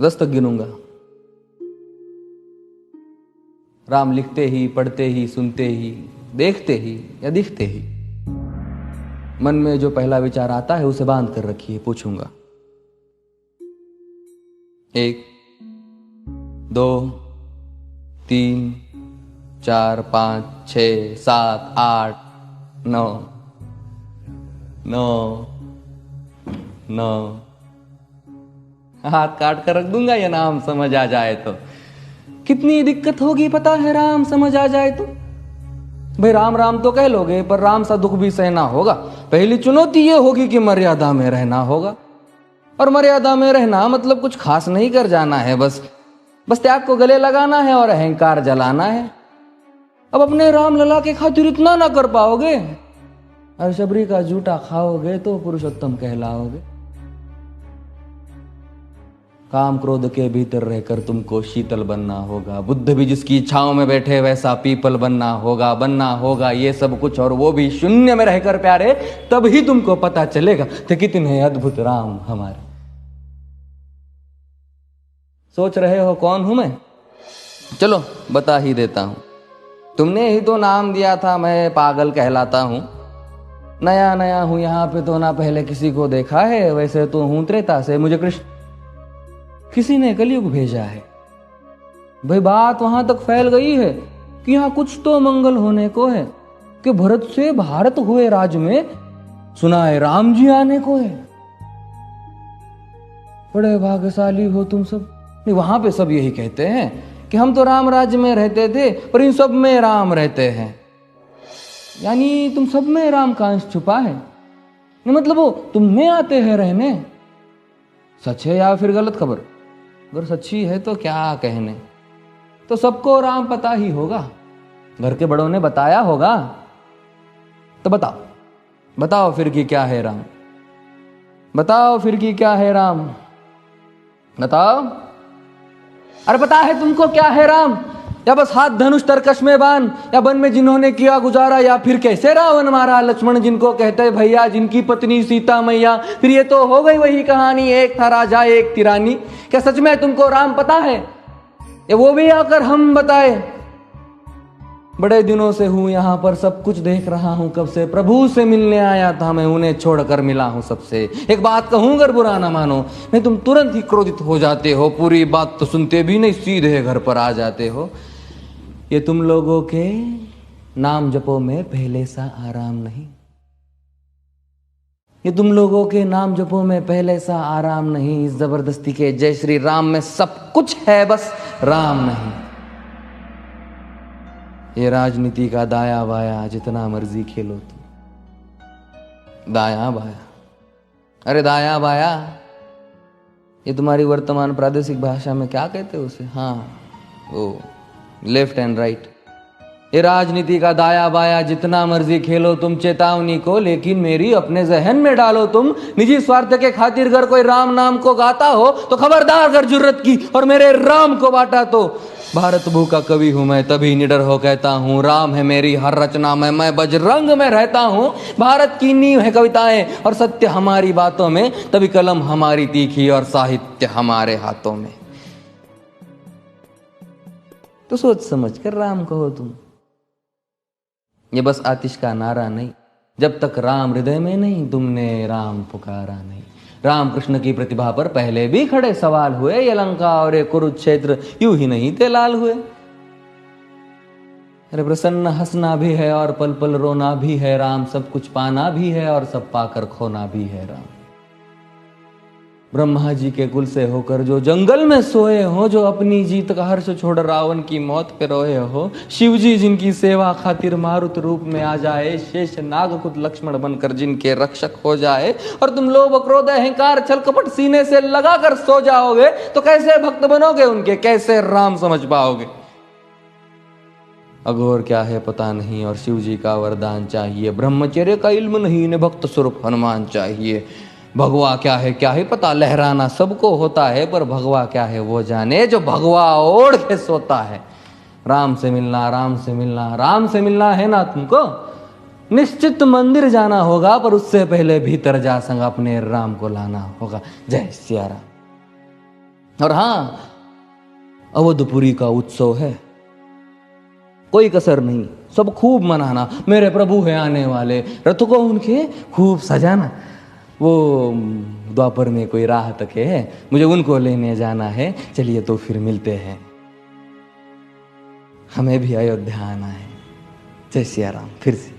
10 तक गिनूंगा। राम लिखते ही, पढ़ते ही, सुनते ही, देखते ही या दिखते ही मन में जो पहला विचार आता है उसे बांध कर रखिए। पूछूंगा 1 2 3 4 5 6 7 8 9 9 9 हाथ काट कर रख दूंगा ये नाम समझ आ जाए तो। कितनी दिक्कत होगी पता है राम समझ आ जाए तो। भाई राम राम तो कह लोगे पर राम सा दुख भी सहना होगा। पहली चुनौती ये होगी कि मर्यादा में रहना होगा। और मर्यादा में रहना मतलब कुछ खास नहीं कर जाना है, बस त्याग को गले लगाना है और अहंकार जलाना है। अब अपने राम लला के खातिर इतना ना कर पाओगे और शबरी का जूठा खाओगे तो पुरुषोत्तम कहलाओगे। काम क्रोध के भीतर रहकर तुमको शीतल बनना होगा। बुद्ध भी जिसकी इच्छाओं में बैठे वैसा पीपल बनना होगा ये सब कुछ, और वो भी शून्य में रहकर प्यारे। तब ही तुमको पता चलेगा कि कितने अद्भुत राम हमारे। सोच रहे हो कौन हूं मैं? चलो बता ही देता हूं। तुमने ही तो नाम दिया था मैं पागल कहलाता हूं। नया नया हूं यहां पे तो ना पहले किसी को देखा है। वैसे तो हूं त्रेता से, मुझे कृष्ण किसी ने कलयुग भेजा है। भाई बात वहां तक फैल गई है कि यहां कुछ तो मंगल होने को है कि भरत से भारत हुए राज में सुना है राम जी आने को है। बड़े भाग्यशाली हो तुम सब। नहीं, वहां पे सब यही कहते हैं कि हम तो राम राज्य में रहते थे पर इन सब में राम रहते हैं। यानी तुम सब में राम का अंश छुपा है। मतलब वो तुम में आते हैं रहने। सच है या फिर गलत खबर? अगर सच्ची है तो क्या कहने। तो सबको राम पता ही होगा, घर के बड़ों ने बताया होगा। तो बताओ फिर कि क्या है राम। बताओ फिर कि क्या है राम। बताओ। अरे पता है तुमको क्या है राम? या बस हाथ धनुष तरकश में बांध, या वन में जिन्होंने किया गुजारा, या फिर कैसे रावण मारा लक्ष्मण जिनको कहते भैया, जिनकी पत्नी सीता मैया। फिर ये तो हो गई वही कहानी, एक था राजा एक थी रानी। क्या सच में तुमको राम पता है? या वो भी आकर हम बताए? बड़े दिनों से हूं यहां पर, सब कुछ देख रहा हूं कब से। प्रभु से मिलने आया था मैं, उन्हें छोड़कर मिला हूं सबसे। एक बात कहूं अगर बुरा ना मानो, नहीं तुम तुरंत ही क्रोधित हो जाते हो। पूरी बात तो सुनते भी नहीं, सीधे घर पर आ जाते हो। ये तुम लोगों के नाम जपो में पहले सा आराम नहीं। ये तुम लोगों के नाम जपो में पहले सा आराम नहीं। इस जबरदस्ती के जय श्री राम में सब कुछ है, बस राम नहीं। ये राजनीति का दाया बाया जितना मर्जी खेलो तुम। दाया बाया, अरे दाया बाया ये तुम्हारी वर्तमान प्रादेशिक भाषा में क्या कहते हो उसे? हाँ वो लेफ्ट एंड राइट। ये राजनीति का दाया बाया जितना मर्जी खेलो तुम चेतावनी को, लेकिन मेरी अपने जहन में डालो तुम। निजी स्वार्थ के खातिर अगर कोई राम नाम को गाता हो तो खबरदार अगर जुर्रत की और मेरे राम को बांटा तो। भारत भू का कवि हूं मैं, तभी निडर हो कहता हूं राम है मेरी हर रचना में। मैं बजरंग में रहता हूं, भारत की नींव है कविताएं और सत्य हमारी बातों में। तभी कलम हमारी तीखी और साहित्य हमारे हाथों में। तो सोच समझ कर राम कहो तुम। ये बस आतिश का नारा नहीं, जब तक राम हृदय में नहीं तुमने राम पुकारा नहीं। राम कृष्ण की प्रतिभा पर पहले भी खड़े सवाल हुए। ये लंका और ये कुरुक्षेत्र यूं ही नहीं थे लाल हुए। अरे प्रसन्न हंसना भी है और पल पल रोना भी है राम। सब कुछ पाना भी है और सब पाकर खोना भी है राम। ब्रह्मा जी के कुल से होकर जो जंगल में सोए हो, जो अपनी जीत का हर्ष छोड़ रावण की मौत पे रोए हो। शिव जी जिनकी सेवा खातिर मारुत रूप में आ जाए। शेष नाग खुद लक्ष्मण बनकर जिनके रक्षक हो जाए। और तुम लोभ क्रोध अहंकार छल कपट सीने से लगाकर सो जाओगे तो कैसे भक्त बनोगे उनके, कैसे राम समझ पाओगे? अघोर क्या है पता नहीं और शिव जी का वरदान चाहिए। ब्रह्मचर्य का इल्म नहीं, इन्हें भक्त स्वरूप हनुमान चाहिए। भगवा क्या है पता, लहराना सबको होता है पर भगवा क्या है वो जाने जो भगवा ओढ़ के सोता है। राम से मिलना, राम से मिलना, राम से मिलना है ना तुमको? निश्चित मंदिर जाना होगा पर उससे पहले भीतर जा संग अपने राम को लाना होगा। जय सिया राम। और हाँ, अवधपुरी का उत्सव है, कोई कसर नहीं, सब खूब मनाना। मेरे प्रभु है आने वाले, रथ को उनके खूब सजाना। वो द्वापर में कोई राह तक है, मुझे उनको लेने जाना है। चलिए तो फिर मिलते हैं, हमें भी अयोध्या आना है। जय सिया राम। फिर से